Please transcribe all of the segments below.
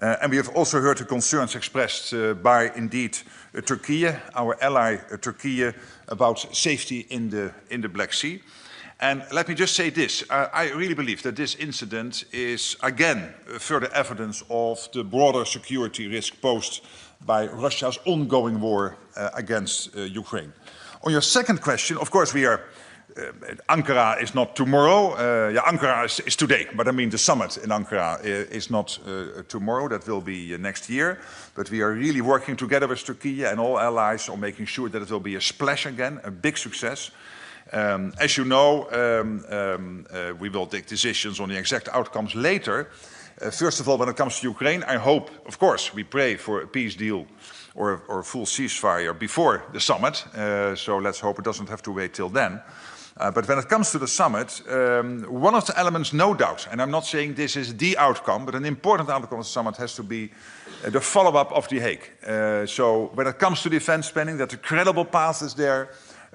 And we have also heard the concerns expressed by, indeed, Turkey, our ally Turkey, about safety in the Black Sea. And let me just say this, I really believe that this incident is, again, further evidence of the broader security risk posed by Russia's ongoing war against Ukraine. On your second question, of course, we are Ankara is not tomorrow. Ankara is today, but I mean the summit in Ankara is not tomorrow. That will be next year. But we are really working together with Turkey and all allies on making sure that it will be a splash again, a big success. As you know, we will take decisions on the exact outcomes later. First of all, when it comes to Ukraine, I hope, of course, we pray for a peace deal or a full ceasefire before the summit. So let's hope it doesn't have to wait till then. But when it comes to the summit, one of the elements, no doubt, and I'm not saying this is the outcome, but an important outcome of the summit has to be the follow-up of The Hague. So when it comes to defense spending, that a credible path is there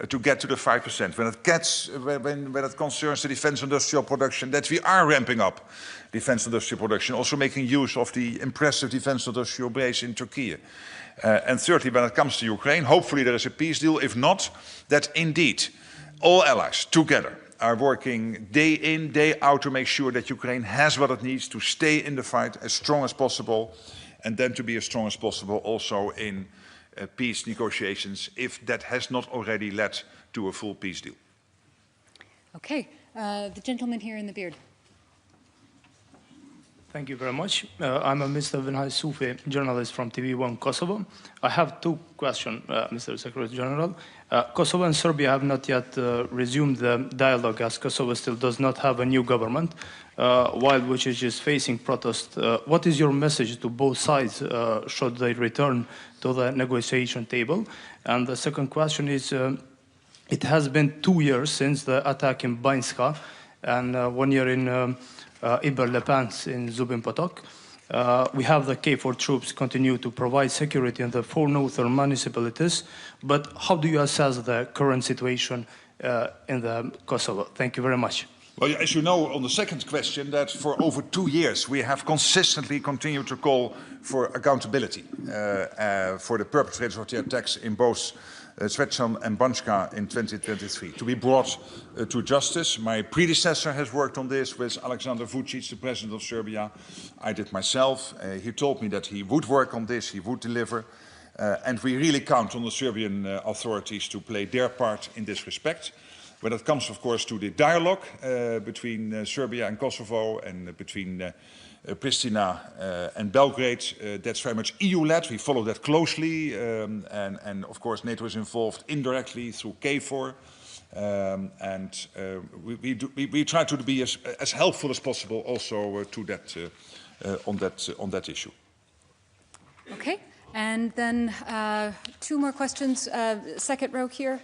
to get to the 5%. When it concerns the defense industrial production, that we are ramping up defense industrial production, also making use of the impressive defense industrial base in Turkey. And thirdly, when it comes to Ukraine, hopefully there is a peace deal. If not, that indeed all allies together are working day in, day out to make sure that Ukraine has what it needs to stay in the fight as strong as possible, and then to be as strong as possible also in peace negotiations, if that has not already led to a full peace deal. Okay, the gentleman here in the beard. Thank you very much. I'm a Mr. Vinay Sufi, journalist from TV1 Kosovo. I have two questions, Mr. Secretary-General. Kosovo and Serbia have not yet resumed the dialogue, as Kosovo still does not have a new government, while Vučić is facing protest. What is your message to both sides should they return to the negotiation table? And the second question is, it has been 2 years since the attack in Banska and 1 year in Iber Leans in Zubin Potok. We have the KFOR troops continue to provide security in the 4 northern municipalities, but how do you assess the current situation in the Kosovo? Thank you very much. Well, as you know, on the second question, that for over 2 years we have consistently continued to call for accountability for the perpetrators of the attacks in both Srećan and Banska in 2023, to be brought to justice. My predecessor has worked on this with Aleksandar Vučić, the president of Serbia. I did myself. He told me that he would work on this, he would deliver. And we really count on the Serbian authorities to play their part in this respect. When it comes, of course, to the dialogue between Serbia and Kosovo and between Pristina and Belgrade, that's very much EU-led. We follow that closely, and of course NATO is involved indirectly through KFOR, and we try to be as helpful as possible also to that on that issue. Okay, and then 2 more questions. Second row here.